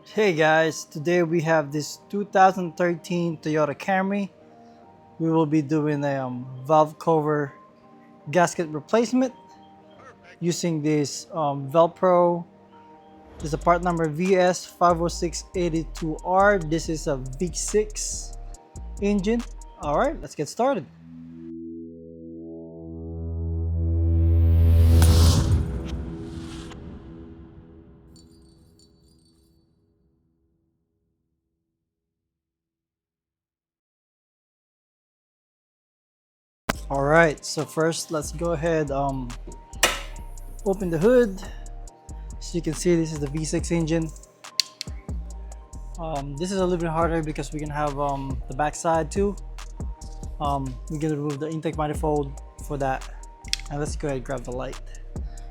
Hey guys, today we have this 2013 Toyota Camry. We will be doing a valve cover gasket replacement using this Velcro. This is a part number VS50682R. This is a V6 engine. All right, let's get started. All right, so first let's go ahead open the hood. So you can see this is the V6 engine. This is a little bit harder because we can have the back side too. We're gonna remove the intake manifold for that. And let's go ahead and grab the light.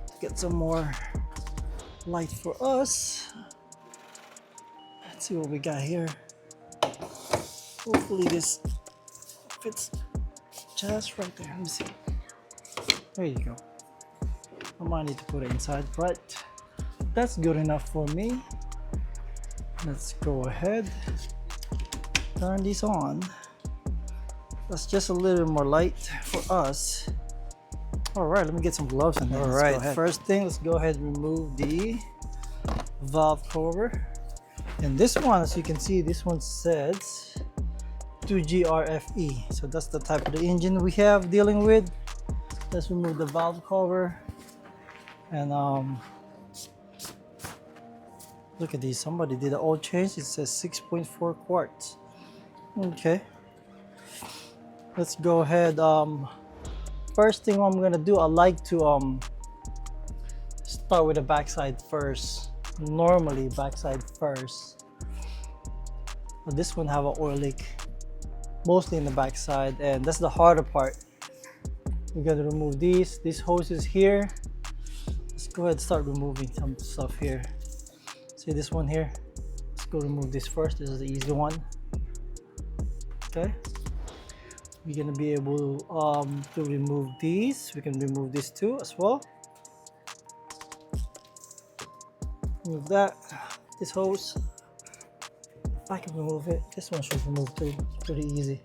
Let's get some more light for us. Let's see what we got here. Hopefully this fits just right there. Let me see. There you go. I might need to put it inside, but that's good enough for me. Let's go ahead, turn these on. That's just a little more light for us. All right, let me get some gloves in there. All right, first thing, let's go ahead and remove the valve cover. And this one, as you can see, this one says 2GR-FE. So that's the type of the engine we have dealing with. Let's remove the valve cover. And look at these. Somebody did an oil change. It says 6.4 quarts. Okay. Let's go ahead. First thing I'm gonna do, I like to start with the backside first. Normally backside first. But this one have an oil leak, mostly in the backside, and that's the harder part. We gotta remove these hoses here. Let's go ahead and start removing some stuff here. See this one here? Let's go remove this first. This is the easy one. Okay. We're gonna be able to remove these. We can remove this too as well. Remove that. This hose, if I can remove it, this one should remove too. It's pretty easy.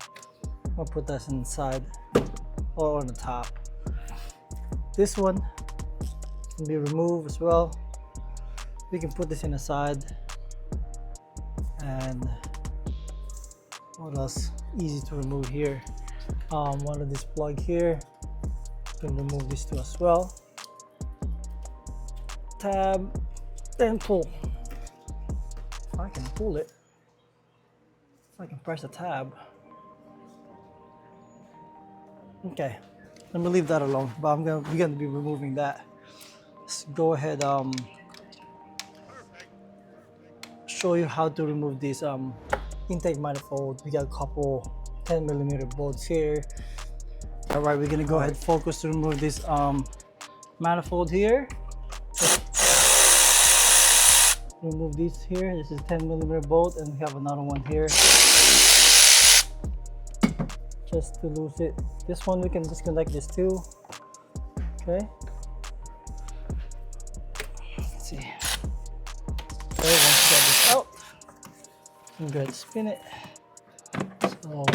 I'll put that inside or on the top. This one can be removed as well. We can put this in the side. And what else? Easy to remove here. One of this plug here. You can remove this too as well. Tab, then pull. If I can pull it, if I can press the tab. Okay, let me leave that alone. But we're gonna be removing that. Let's go ahead. Show you how to remove this intake manifold. We got a couple 10mm bolts here. All right, we're gonna go ahead and focus to remove this manifold here. Remove these here. This is 10mm bolt, and we have another one here just to lose it. This one we can disconnect this too. Okay. Let's see. Okay, once you get this out, I'm going to spin it. So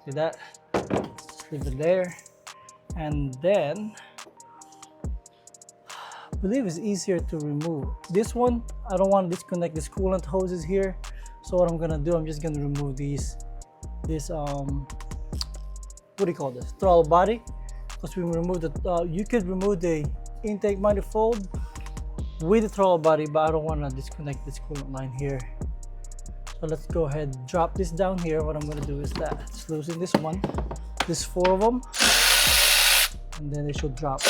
see that? Just leave it there, and then I believe it's easier to remove this one. I don't want to disconnect this coolant hoses here, so what I'm gonna do, I'm just gonna remove this what do you call this, throttle body, because we remove the you could remove the intake manifold with the throttle body, but I don't want to disconnect this coolant line here. So let's go ahead and drop this down here. What I'm going to do is that just loosen this one. There's 4 of them, and then they should drop.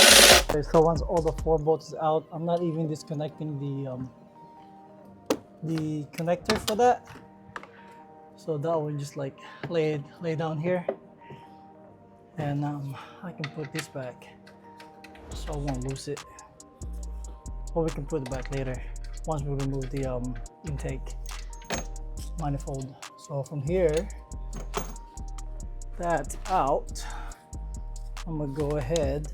Okay, so once all the 4 bolts is out, I'm not even disconnecting the connector for that. So that one just like lay down here, and I can put this back so I won't lose it. Or we can put it back later once we remove the intake manifold. So from here, that's out. I'm gonna go ahead.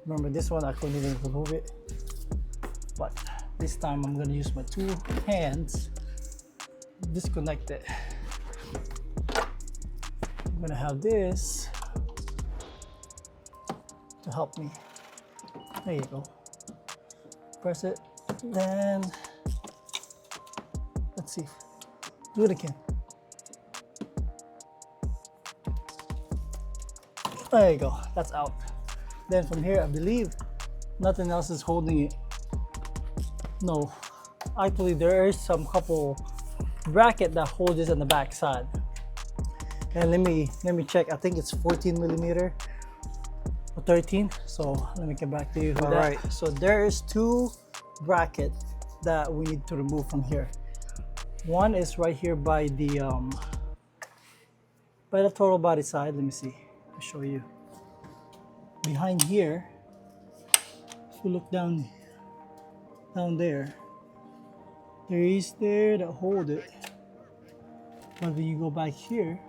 Remember this one I couldn't even remove it, but this time I'm gonna use my 2 hands disconnect it. I'm gonna have this to help me. There you go. Press it, then let's see. Do it again. There you go. That's out. Then from here, I believe nothing else is holding it. No, actually there is some couple bracket that hold this on the back side. And let me check. I think it's 14 millimeter or 13. So let me get back to you. All right. So there is two brackets that we need to remove from here. One is right here by the total body side. Let me see. I'll show you. Behind here, if you look down there is there that hold it. But when you go back here,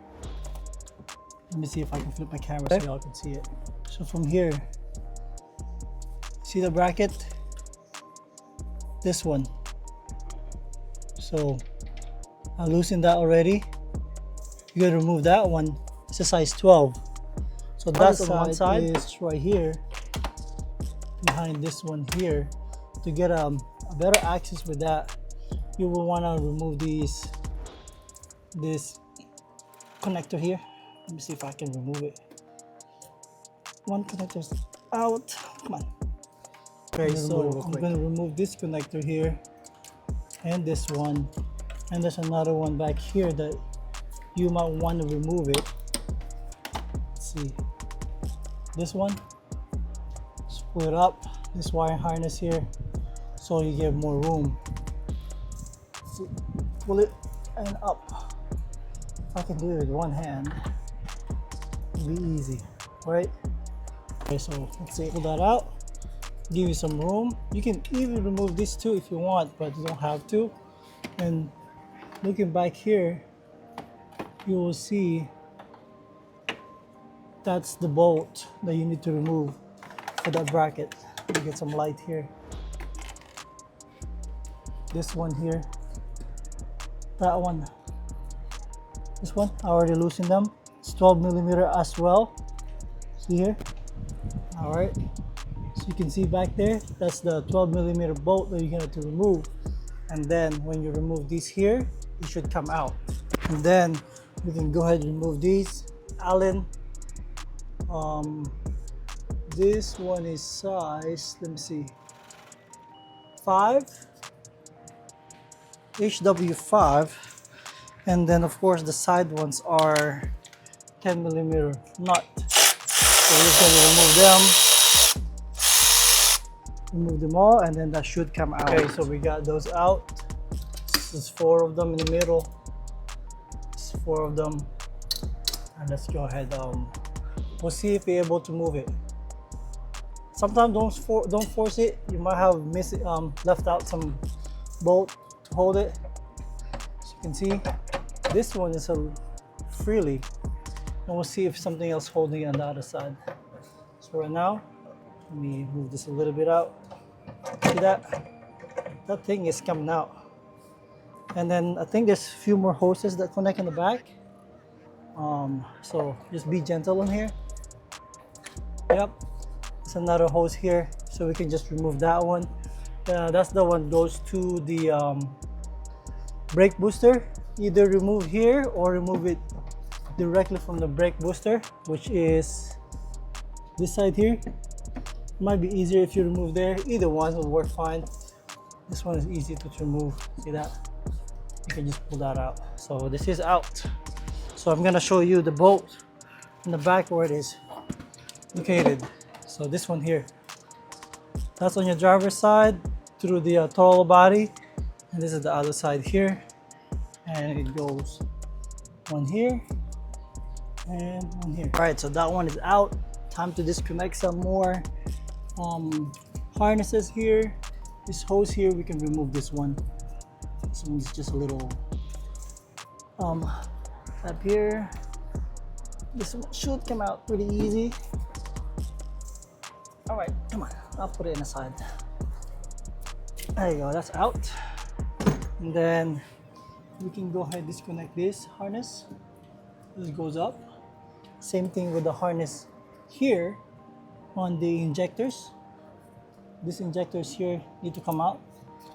let me see if I can flip my camera so y'all can see it. So from here, see the bracket? This one. So I loosened that already. You gotta remove that one. It's a size 12. So that's on one side is right here, behind this one here. To get a better access with that, you will want to remove this connector here. Let me see if I can remove it. One connector's out. Come on. Okay, so I'm going to remove this connector here and this one, and there's another one back here that you might want to remove it. Let's see. This one, split up this wire harness here so you get more room. So pull it and up. If I can do it with one hand, it'll be easy, right? Okay, so let's see, pull that out, give you some room. You can even remove this too if you want, but you don't have to. And looking back here, you will see that's the bolt that you need to remove for that bracket. You get some light here. This one here, that one, this one, I already loosened them. It's 12 millimeter as well. See here? All right. So you can see back there, that's the 12 millimeter bolt that you're going to remove. And then when you remove these here, it should come out. And then we can go ahead and remove these Allen. This one is size, let me see, 5, HW5, and then of course the side ones are 10 millimeter nut. So we're just going to remove them all, and then that should come out. Okay, so we got those out. There's 4 of them in the middle. There's 4 of them, and let's go ahead. We'll see if we're able to move it. Sometimes don't force it. You might have left out some bolt to hold it. As you can see, this one is freely, and we'll see if something else holding it on the other side. So right now, let me move this a little bit out. See that? That thing is coming out. And then I think there's a few more hoses that connect in the back. So just be gentle on here. Yep, there's another hose here, so we can just remove that one. That's the one goes to the brake booster. Either remove here or remove it directly from the brake booster, which is this side here. Might be easier if you remove there. Either one will work fine. This one is easy to remove. See that? You can just pull that out. So this is out. So I'm gonna show you the bolt in the back where it is located. So this one here, that's on your driver's side through the throttle body, and this is the other side here, and it goes one here and one here. All right, so that one is out. Time to disconnect some more harnesses here. This hose here, we can remove this one. This one's just a little up here. This one should come out pretty easy. All right, come on, I'll put it in the side. There you go, that's out. And then we can go ahead disconnect this harness. This goes up. Same thing with the harness here on the injectors. These injectors here need to come out.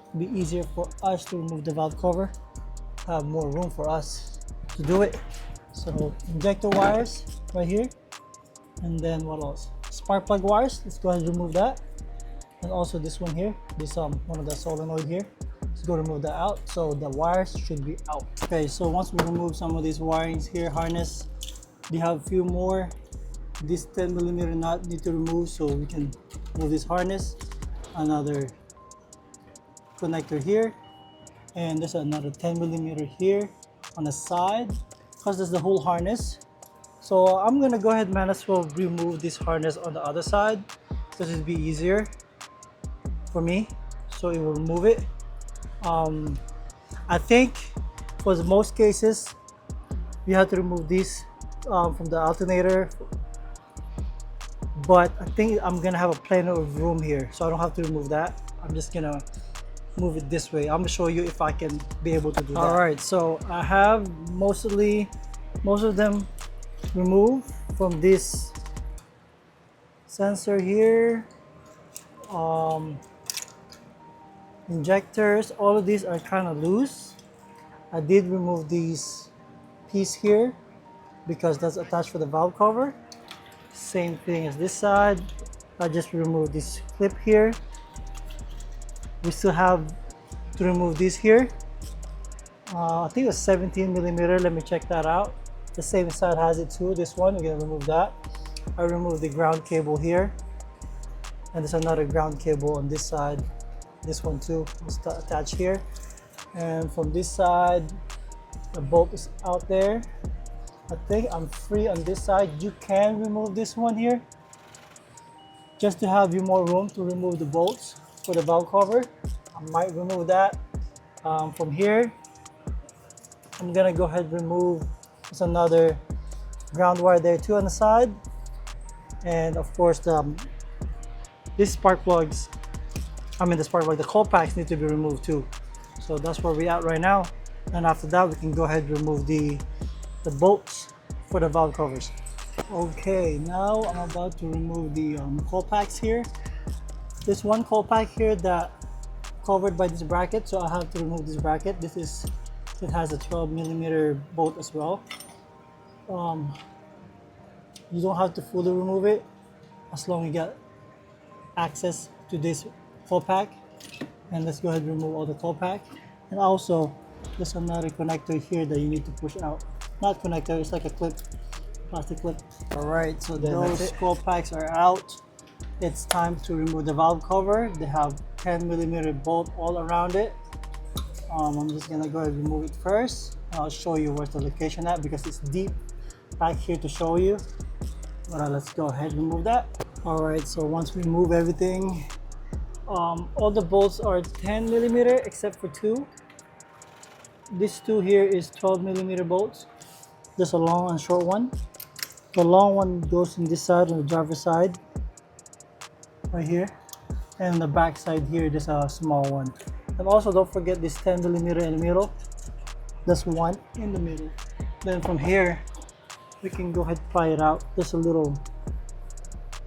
It'll be easier for us to remove the valve cover, have more room for us to do it. So injector wires right here, and then what else? Spark plug wires. Let's go ahead and remove that. And also this one here, this one of the solenoid here. Let's go remove that out. So the wires should be out. Okay, so once we remove some of these wirings here, harness, we have a few more. This 10mm nut need to remove, so we can move this harness. Another connector here, and there's another 10mm here on the side, because there's the whole harness. So I'm gonna go ahead, man, as well remove this harness on the other side, because it'd be easier for me, so it will remove it. I think for most cases you have to remove this from the alternator, but I think I'm gonna have a plenty of room here, so I don't have to remove that. I'm just gonna move it this way. I'm gonna show you if I can be able to do that. All right, so I have most of them removed from this sensor here. Injectors, all of these are kind of loose. I did remove these piece here because that's attached for the valve cover. Same thing as this side. I just removed this clip here. We still have to remove this here. I think it's 17mm. Let me check that out. The same side has it too. This one, we're gonna remove that. I removed the ground cable here, and there's another ground cable on this side. This one too is attached here. And from this side, the bolt is out there. I think I'm free on this side. You can remove this one here, just to have you more room to remove the bolts for the valve cover. I might remove that. From here, I'm gonna go ahead and remove, there's another ground wire there too on the side. And of course, these spark plugs, the cold packs need to be removed too. So that's where we're at right now. And after that, we can go ahead and remove the bolts for the valve covers. Okay, now I'm about to remove the cold packs here. There's one cold pack here that covered by this bracket, so I have to remove this bracket. It has a 12mm bolt as well. You don't have to fully remove it as long as you get access to this cold pack. And let's go ahead and remove all the cold pack. And also, there's another connector here that you need to push out. Not connector, it's like a clip, plastic clip. All right, so those cold packs are out. It's time to remove the valve cover. They have 10mm bolt all around it. I'm just gonna go ahead and remove it first. I'll show you where's the location at because it's deep back here to show you. All right, let's go ahead and remove that. All right, so once we remove everything, all the bolts are 10mm except for two. This two here is 12mm bolts. There's a long and short one. The long one goes in this side, on the driver's side, right here. And on the back side here, there's a small one. And also don't forget this 10mm in the middle. There's one in the middle. Then from here, we can go ahead and pry it out. There's a little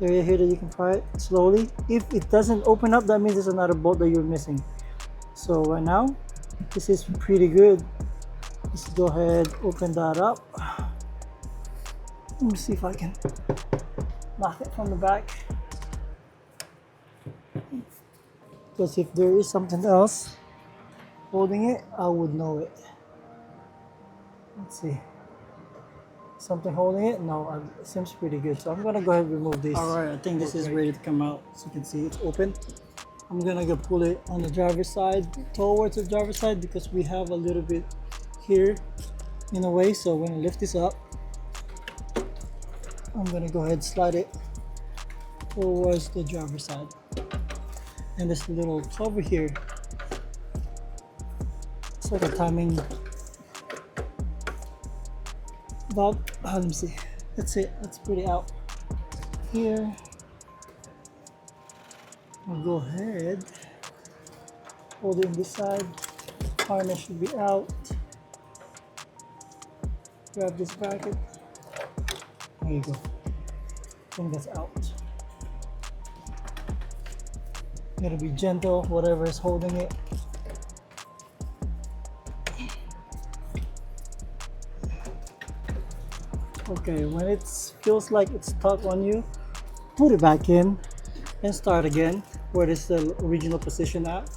area here that you can pry it slowly. If it doesn't open up, that means there's another bolt that you're missing. So right now, this is pretty good. Let's go ahead, open that up. Let me see if I can knock it from the back. Because if there is something else holding it, I would know it. Let's see. Something holding it? No, it seems pretty good. So I'm gonna go ahead and remove this. All right, I think this is ready to come out. As you can see, it's open. I'm gonna go pull it on the driver's side, towards the driver's side, because we have a little bit here in a way. So when I lift this up, I'm gonna go ahead and slide it towards the driver's side. And this little cover here, it's like a timing valve. Let me see. That's it. That's pretty out. Here, I'll go ahead, hold it on this side. Harness should be out. grab this bracket. There you go. I think that's out. You gotta be gentle, whatever is holding it. Okay, when it feels like it's stuck on you, put it back in and start again where it's the original position at,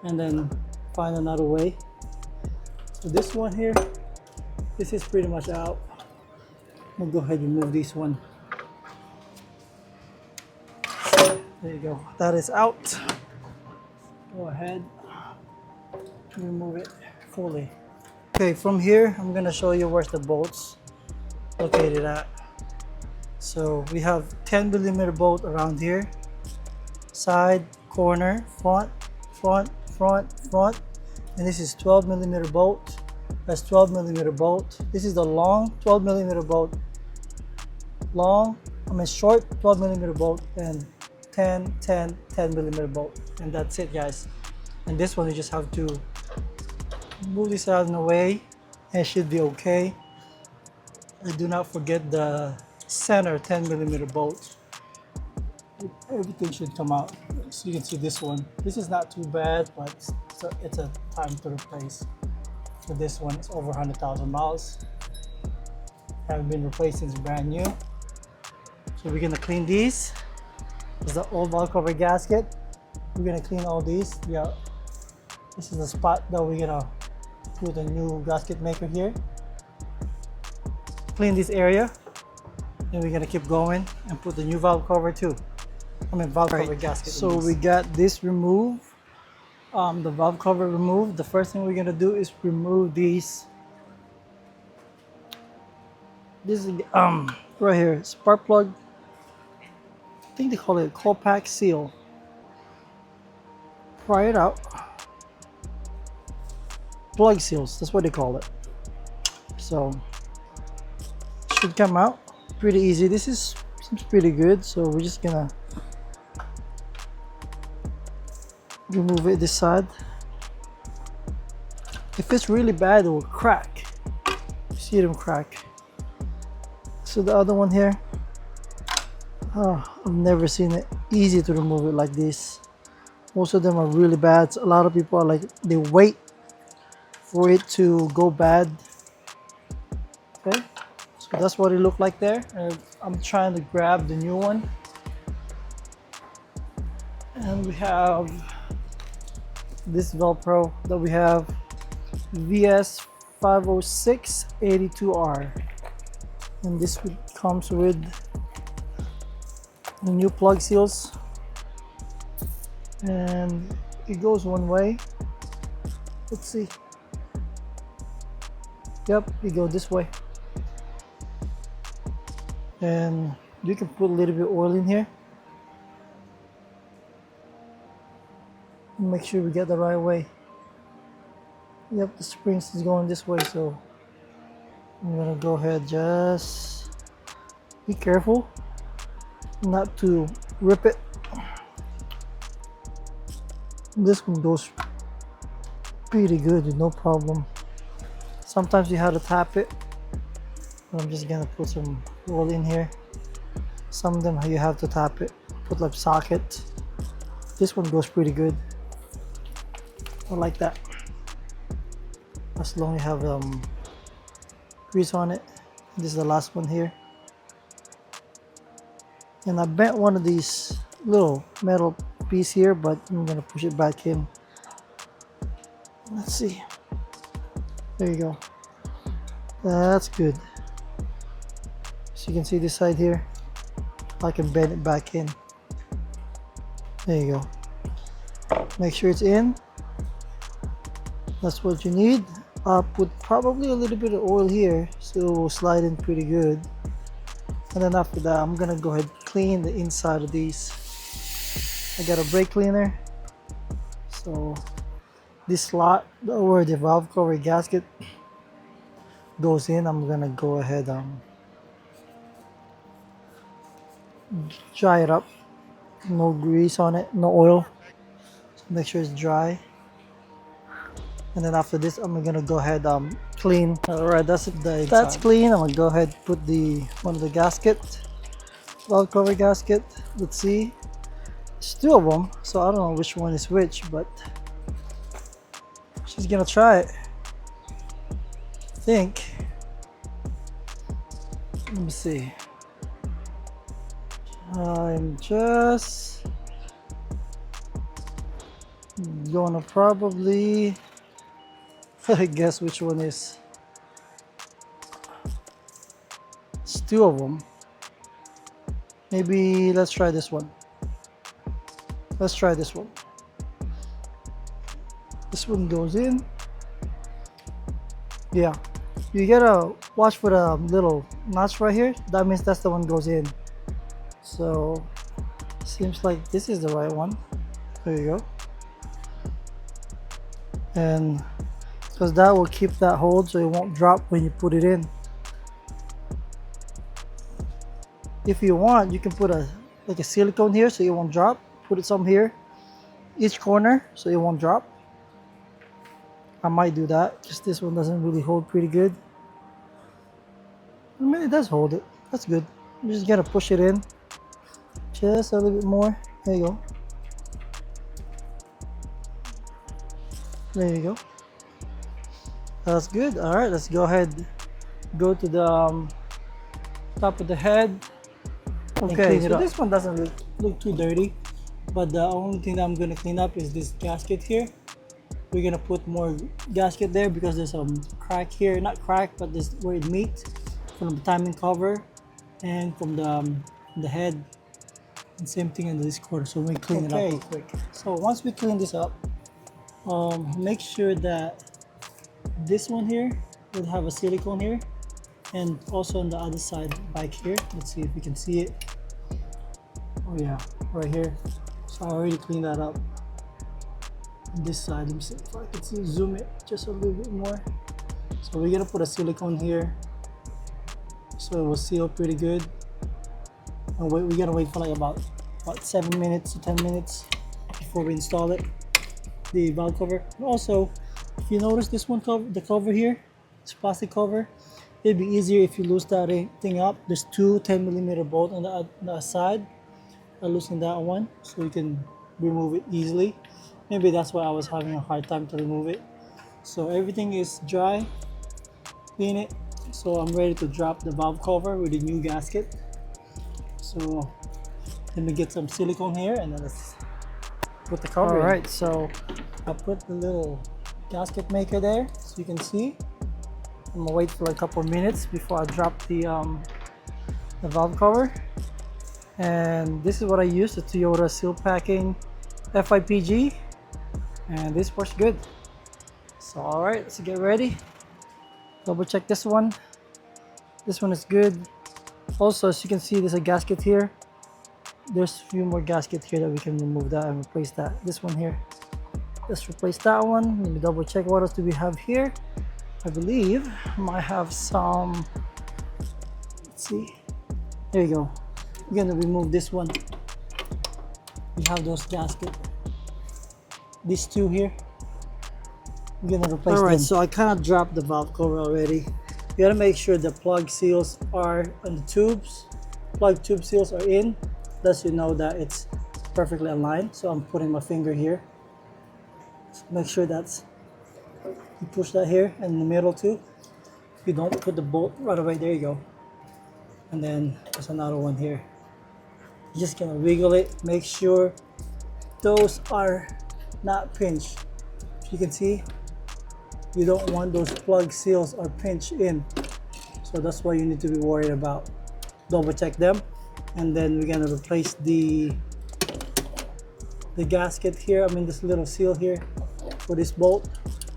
and then find another way. So this one here, this is pretty much out. We'll go ahead and remove this one. There you go, that is out. Go ahead, remove it fully. Okay, from here, I'm gonna show you where's the bolts located at. So we have 10mm bolt around here, side, corner, front, and this is 12mm bolt. That's 12mm bolt. This is the long 12mm bolt. Short 12mm bolt, and 10mm bolt, and that's it, guys. And this one you just have to move this out of the way and it should be okay. And do not forget the center 10mm bolt. Everything should come out. So you can see this one. This is not too bad, but it's a time to replace. So this one is over 100,000 miles. Haven't been replaced since brand new. So we're gonna clean these. This is the old valve cover gasket. We're gonna clean all these. Yeah, this is the spot that we're gonna put a new gasket maker here. Clean this area, and we're gonna keep going and put the new valve cover too. Valve cover gasket. So we got this removed, the valve cover removed. The first thing we're gonna do is remove these. This is right here, spark plug. I think they call it compact seal. Pry it out. Plug seals, that's what they call it. So should come out pretty easy. This seems pretty good, so we're just gonna remove it this side. If it's really bad, it will crack. You see them crack. So the other one here, I've never seen it easy to remove it like this. Most of them are really bad. So a lot of people are like, they wait for it to go bad. Okay, so that's what it looked like there. And I'm trying to grab the new one. And we have this Velcro that we have, VS50682R, and this comes with the new plug seals, and it goes one way. Let's see. Yep, it goes this way, and you can put a little bit of oil in here. Make sure we get the right way. Yep, the springs is going this way, so I'm gonna go ahead, just be careful not to rip it. This one goes pretty good with no problem. Sometimes you have to tap it, but I'm just gonna put some oil in here. Some of them you have to tap it, put like socket. This one goes pretty good. I like that. As long as you have grease on it. This is the last one here. And I bent one of these little metal piece here, but I'm gonna push it back in. Let's see. There you go. That's good. So you can see this side here. I can bend it back in. There you go. Make sure it's in. That's what you need. I'll put probably a little bit of oil here so it will slide in pretty good. And then after that, I'm gonna go ahead and clean the inside of these. I got a brake cleaner. So this slot where the valve cover gasket goes in, I'm gonna go ahead dry it up. No grease on it, no oil. So make sure it's dry. And then after this, I'm gonna go ahead clean. All right, that's clean. I'm gonna go ahead and put one of the gasket, valve cover gasket. Let's see. It's two of them, so I don't know which one is which, but she's gonna try it. I think. Let me see. I'm just gonna probably guess which one is. It's two of them. Maybe let's try this one. Let's try this one. This one goes in. Yeah, you gotta watch for the little notch right here. That means that's the one goes in. So seems like this is the right one. There you go. And because that will keep that hold so it won't drop when you put it in. If you want, you can put like a silicone here so it won't drop. Put it some here, each corner, so it won't drop. I might do that because this one doesn't really hold pretty good. I mean, it does hold it. That's good. You just gotta push it in just a little bit more. There you go. There you go. That's good. All right, let's go ahead. Go to the top of the head. Okay, so this one doesn't look too dirty, but the only thing that I'm gonna clean up is this gasket here. We're gonna put more gasket there because there's some crack here, not crack, but this where it meets from the timing cover and from the head, and same thing in this quarter. So we clean it up real quick. So once we clean this up, make sure that this one here will have a silicone here, and also on the other side back here. Let's see if we can see it. Oh yeah, right here. So I already cleaned that up. This side, let me see if I can see, zoom it just a little bit more. So we're gonna put a silicone here so it will seal pretty good. And we're gonna wait for like about 7 minutes to 10 minutes before we install it, the valve cover. And also, if you notice this one the cover here, this plastic cover, it'd be easier if you lose that thing up. There's two 10mm bolts on the side. I loosened that one so you can remove it easily. Maybe that's why I was having a hard time to remove it. So everything is dry, clean it. So I'm ready to drop the valve cover with the new gasket. So let me get some silicone here and then let's put the cover in. All right, so I put the little gasket maker there so you can see. I'm gonna wait for a couple of minutes before I drop the valve cover. And this is what I use, the Toyota Seal Packing FIPG. And this works good. So all right, let's get ready. Double check this one. This one is good. Also, as you can see, there's a gasket here. There's a few more gaskets here that we can remove that and replace that. This one here. Let's replace that one. Let me double check what else do we have here. I believe I might have some. Let's see. There you go. We're gonna remove this one. We have those gaskets. These two here, we're gonna replace them. Alright, so I kind of dropped the valve cover already. You gotta make sure the plug seals are on the tubes. Plug tube seals are in. Thus you know that it's perfectly aligned. So I'm putting my finger here. So make sure that's, you push that here and in the middle too. If you don't put the bolt right away, there you go. And then there's another one here. You're just gonna wiggle it. Make sure those are not pinched. If you can see, you don't want those plug seals are pinched in. So that's what you need to be worried about. Double check them. And then we're gonna replace the gasket here. I mean this little seal here for this bolt.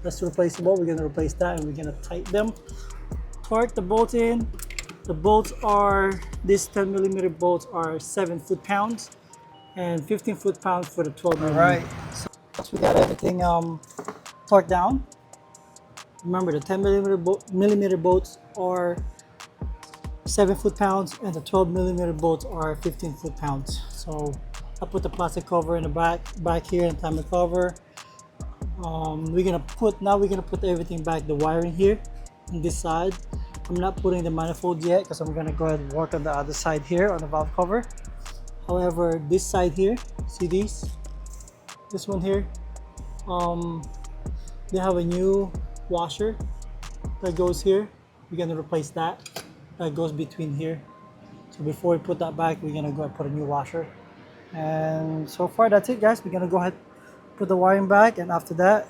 That's replaceable. We're gonna replace that and we're gonna tighten them. Torque the bolt in. The bolts are, these 10mm bolts are 7 foot-pounds and 15 foot-pounds for the 12mm. All right. So we got everything torqued down. Remember the 10mm bolts are 7 foot-pounds and the 12mm bolts are 15 foot-pounds. So I put the plastic cover in the back here and timing cover. We're gonna put everything back, the wiring here. on this side. I'm not putting the manifold yet because I'm gonna go ahead and work on the other side here on the valve cover. However, this side here, see these? This one here, they have a new washer that goes here. We're gonna replace that. That goes between here. So before we put that back, we're gonna go and put a new washer. And so far that's it, guys. We're gonna go ahead, put the wiring back, and after that,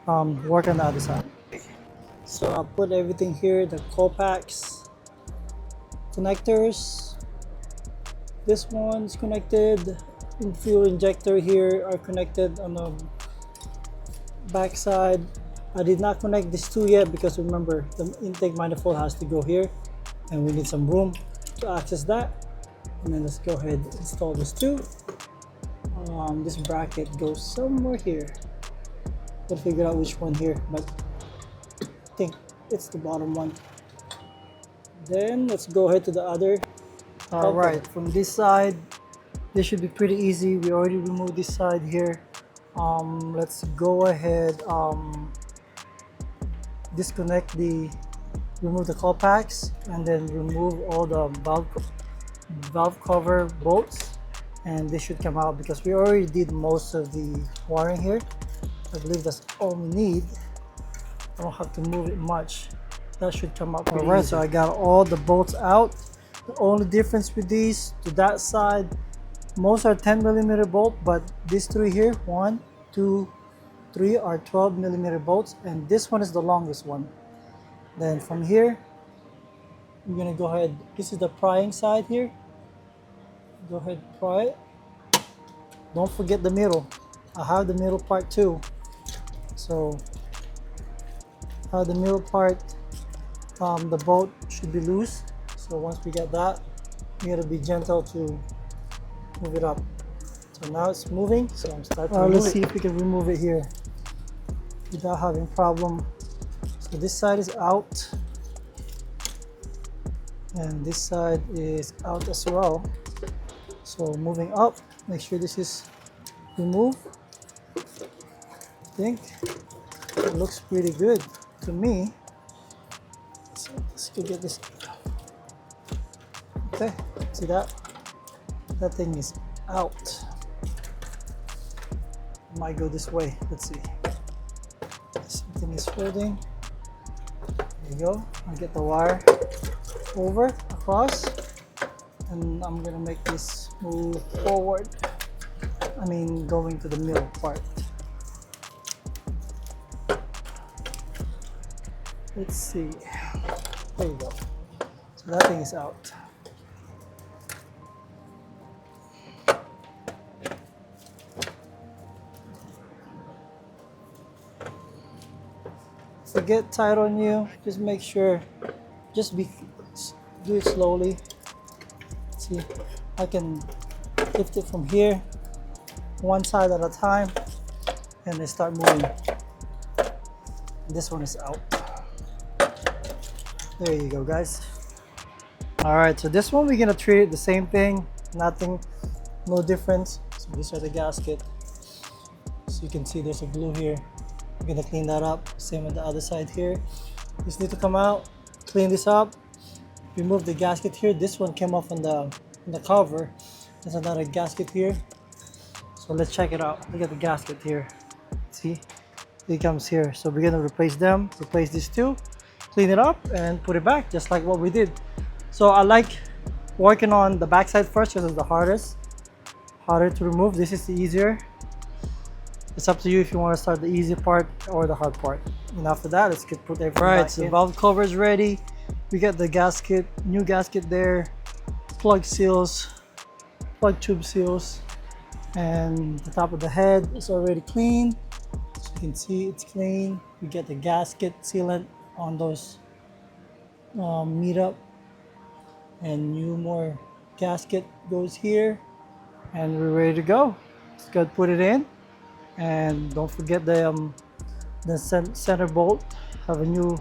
work on the other side. So I'll put everything here, the coax connectors. This one's connected. Fuel injector here are connected on the back side. I did not connect these two yet because remember the intake manifold has to go here and we need some room to access that. And then let's go ahead and install this too. This bracket goes somewhere here. Gotta figure out which one here, but I think it's the bottom one. Then let's go ahead to the other. All right, from this side, this should be pretty easy. We already removed this side here. Let's go ahead, disconnect remove the coax, and then remove all the valve cover bolts, and this should come out because we already did most of the wiring here. I believe that's all we need. I don't have to move it much. That should come out pretty easy. So I got all the bolts out. The only difference with these to that side, most are 10mm bolt, but these three here, 1, 2, 3 are 12mm bolts, and this one is the longest one. Then from here, we're gonna go ahead. This is the prying side here. Go ahead, pry it. Don't forget the middle. I have the middle part too. So, the middle part, the bolt should be loose. So once we get that, we gotta be gentle to move it up. So now it's moving. So I'm starting to let's see if we can remove it here without having problem. So this side is out, and this side is out as well. So moving up, make sure this is removed. I think it looks pretty good to me. So let's go get this. Okay, see that? That thing is out. Might go this way. Let's see. Something is holding. There you go. I'll get the wire over, across, and I'm gonna make this move forward. I mean, going to the middle part. Let's see. There you go. So that thing is out. If it get tight on you, just make sure, do it slowly. See, I can lift it from here, one side at a time, and then start moving. This one is out. There you go, guys. All right, so this one we're gonna treat it the same thing, nothing, no difference. So these are the gasket. So you can see there's a glue here. We're gonna clean that up. Same on the other side here. This need to come out. Clean this up. Remove the gasket here. This one came off on the cover. There's another gasket here. So let's check it out. Look at the gasket here. See, it comes here. So we're gonna replace them. Replace these two. Clean it up and put it back, just like what we did. So I like working on the back side first because it's the harder to remove. This is the easier. It's up to you if you want to start the easy part or the hard part. And after that, let's put everything back in. So the valve cover is ready. We got the gasket, new gasket there, plug seals, plug tube seals, and the top of the head is already clean. So you can see it's clean. We get the gasket sealant on those meet up, and more gasket goes here, and we're ready to go. Let's go put it in. And don't forget the center bolt have a new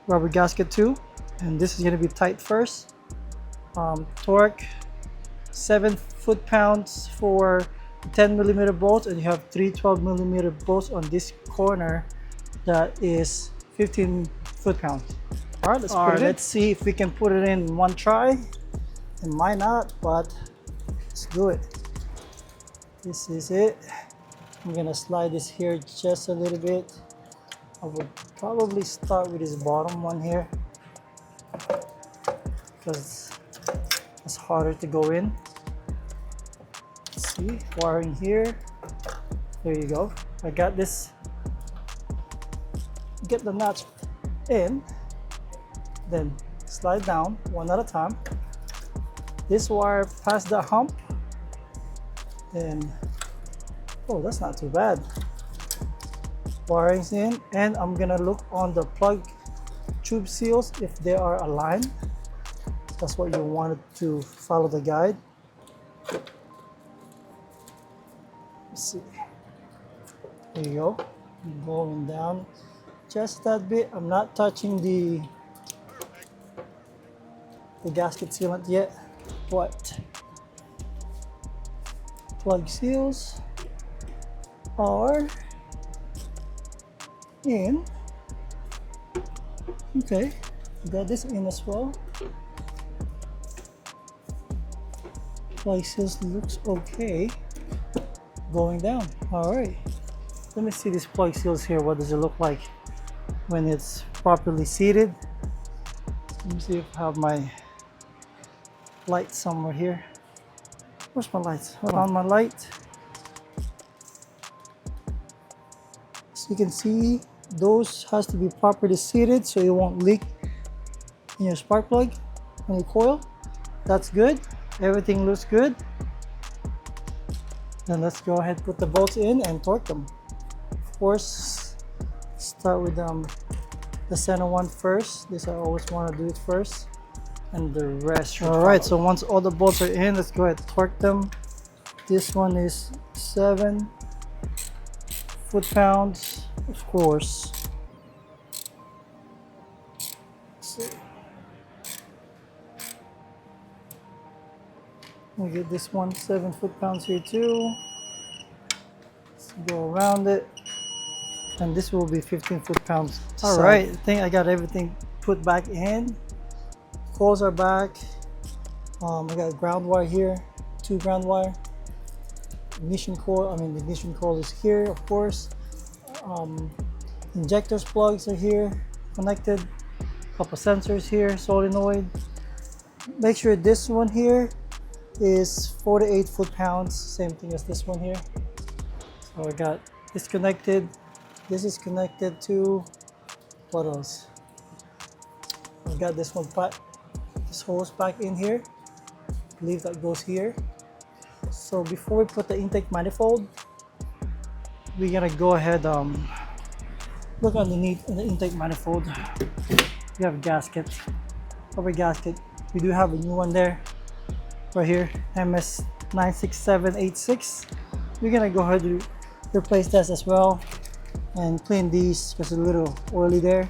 rubber gasket too, and this is going to be tight first. Torque 7 foot-pounds for 10mm bolts, and you have 3 12mm bolts on this corner that is 15 foot-pounds. All right, let's see if we can put it in one try. It might not, but let's do it. This is it. I'm gonna slide this here just a little bit. I would probably start with this bottom one here because it's harder to go in. Let's see, wiring here. There you go. I got this. Get the nuts in, then slide down one at a time. This wire past the hump, then oh, that's not too bad. Wiring's in, and I'm gonna look on the plug tube seals if they are aligned. That's what you wanted to follow the guide. Let's see. There you go. Going down just that bit. I'm not touching the gasket sealant yet, but plug seals are in. Okay, got this in as well. Plug seals looks okay. Going down. All right. Let me see these plug seals here. What does it look like when it's properly seated? Let me see if I have my light somewhere here. Where's my lights? Hold on, my light. So you can see those has to be properly seated so it won't leak in your spark plug and your coil. That's good. Everything looks good. Then let's go ahead and put the bolts in and torque them. Of course, start with the center one first. This I always want to do it first, and the rest should follow. Right, so once all the bolts are in, let's go ahead and torque them. This one is 7 foot-pounds, of course. Let's see. We get this one 7 foot-pounds here too. Let's go around it. And this will be 15 foot-pounds. All right, I think I got everything put back in. Coils are back. I got ground wire here, 2 ground wire. Ignition coil, the ignition coil is here, of course. Injectors plugs are here, connected. Couple sensors here, solenoid. Make sure this one here is 48 foot-pounds, same thing as this one here. So I got this connected. This is connected to, what else? I've got this one back, this hose back in here. I believe that goes here. So before we put the intake manifold, we're gonna go ahead, look underneath in the intake manifold. We have a gasket, rubber gasket. We do have a new one there, right here, MS96786. We're gonna go ahead and replace that as well and clean these because it's a little oily there.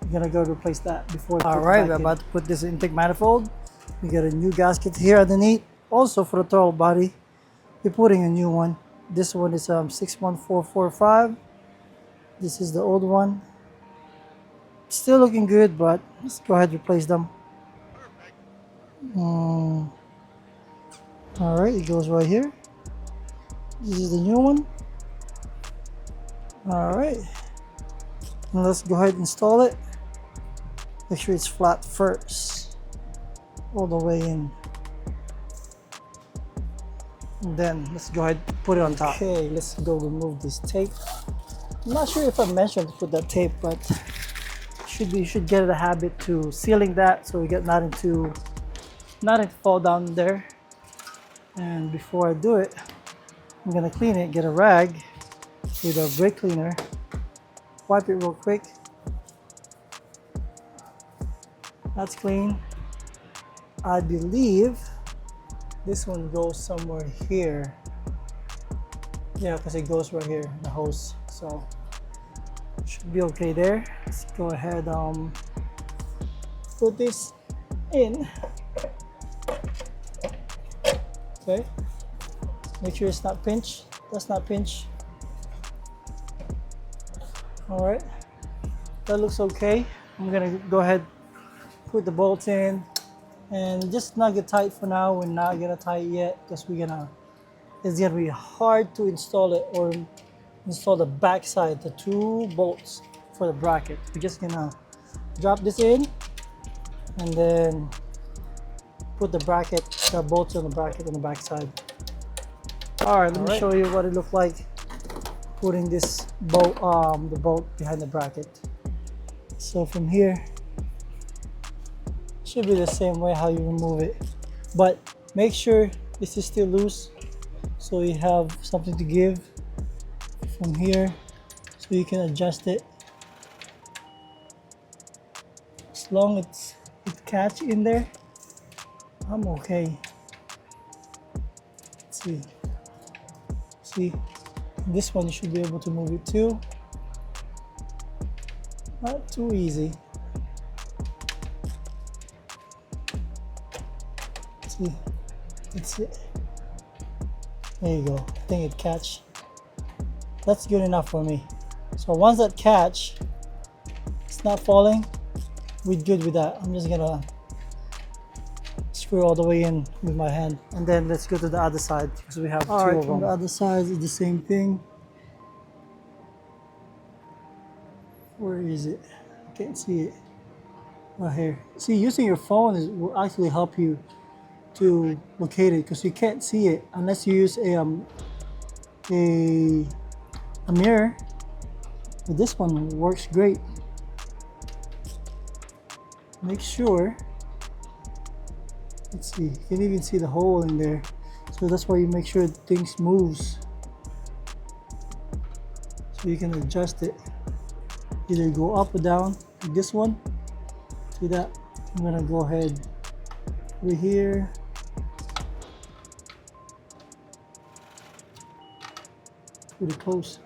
We're gonna go replace that before. All right, we're about to put this intake manifold. We got a new gasket here underneath. Also for the throttle body, we're putting a new one. This one is 61445. This is the old one. Still looking good, but let's go ahead and replace them. All right, it goes right here. This is the new one. All right, now let's go ahead and install it. Make sure it's flat first, all the way in. And then let's go ahead and put it on top. Okay, let's go remove this tape. I'm not sure if I mentioned to put that tape, but you should get a habit to sealing that so we get nothing to fall down there. And before I do it, I'm gonna clean it. Get a rag with a brake cleaner. Wipe it real quick. That's clean. I believe this one goes somewhere here. Yeah, because it goes right here, the hose. So should be okay there. Let's go ahead put this in. Okay. Make sure it's not pinched. That's not pinched. All right. that looks okay. I'm gonna go ahead, put the bolts in, and just snug it tight for now. We're not gonna tie it yet because it's gonna be hard to install it or install the back side, the 2 bolts for the bracket. We're just gonna drop this in and then put the bolts on the bracket on the back side. All right, let me show you what it looked like putting this bolt, the bolt behind the bracket. So from here, should be the same way how you remove it, but make sure this is still loose so you have something to give from here so you can adjust it. As long as it catch in there, I'm okay. Let's see, this one you should be able to move it too. Not too easy. See, that's it. There you go. I think it catch. That's good enough for me. So once that catch, it's not falling, we're good with that. I'm just gonna screw all the way in with my hand, and then let's go to the other side because we have 2 of them. From the other side is the same thing. Where is it? I can't see it. Right here. See, using your phone will actually help you to locate it because you can't see it unless you use a mirror. But this one works great. Make sure. Let's see. You can even see the hole in there. So that's why you make sure things moves. So you can adjust it. Either go up or down. Like this one. See that? I'm gonna go ahead over here. Pretty close.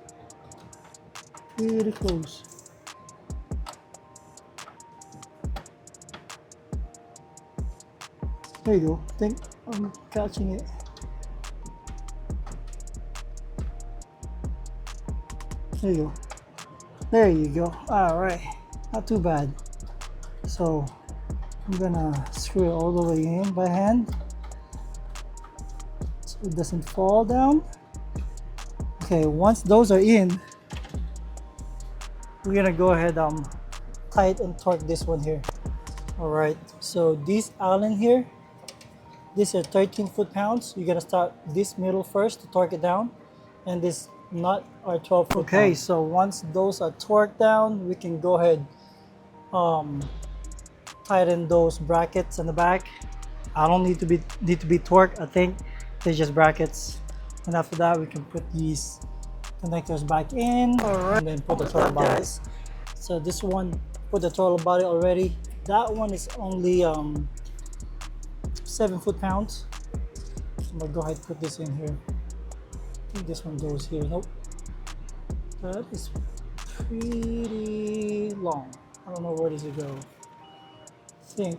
Pretty close. There you go. I think I'm catching it. There you go. There you go. All right. Not too bad. So I'm gonna screw it all the way in by hand so it doesn't fall down. Okay, once those are in, we're gonna go ahead tight and torque this one here. All right, so these Allen here, these are 13 foot-pounds. You're gonna start this middle first to torque it down, and this nut are 12 foot-pounds. Okay, so once those are torqued down, we can go ahead tighten those brackets in the back. I don't need to be torqued. I think they're just brackets. And after that, we can put these connectors back in, and then put the throttle body. So this one, put the throttle body already. That one is only 7 foot-pounds. I'm gonna go ahead and put this in here. I think this one goes here. Nope. That is pretty long. I don't know where does it go. I think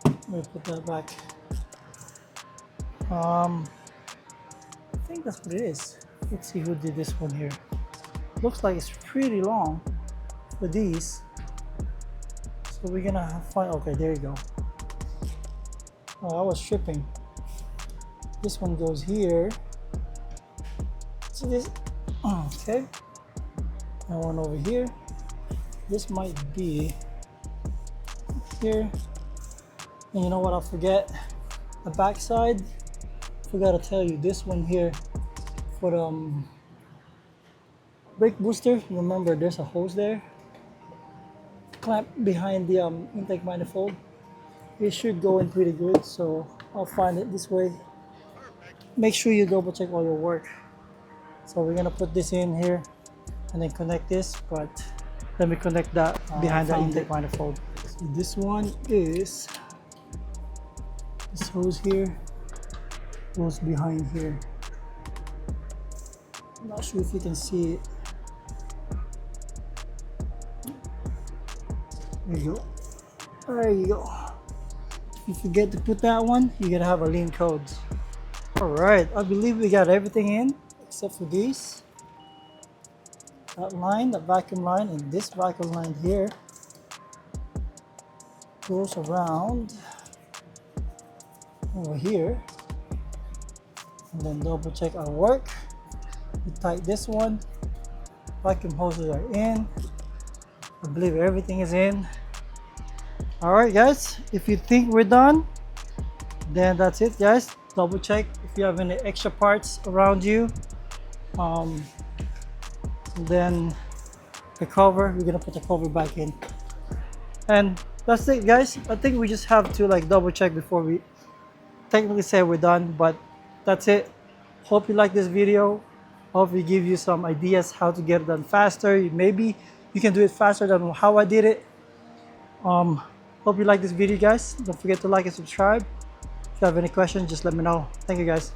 let me put that back. I think that's what it is. Let's see who did this one here. Looks like it's pretty long for these. So we're gonna find, okay, there you go. Oh, I was tripping. This one goes here. See this? Okay. And one over here. This might be here. And you know what I forget? The back side. Forgot to tell you, this one here for the brake booster. Remember, there's a hose there, clamp behind the intake manifold. It should go in pretty good, so I'll find it this way. Make sure you double check all your work. So we're gonna put this in here and then connect this, but let me connect that behind the intake manifold. So this one is this hose here. Goes behind here. I'm not sure if you can see it. There you go. There you go. If you forget to put that one, you're gonna have a lean code. All right, I believe we got everything in except for these. that line, the vacuum line, and this vacuum line here goes around over here, and then double check our work. We tighten this one, vacuum hoses are in. I believe everything is in. All right, guys, if you think we're done, then that's it, guys. Double check if you have any extra parts around you. Then the cover, we're gonna put the cover back in, and that's it, guys. I think we just have to like double check before we technically say we're done, but that's it. Hope you like this video. Hope we give you some ideas how to get it done faster. Maybe you can do it faster than how I did it. Hope you like this video, guys. Don't forget to like and subscribe. If you have any questions, just let me know. Thank you, guys.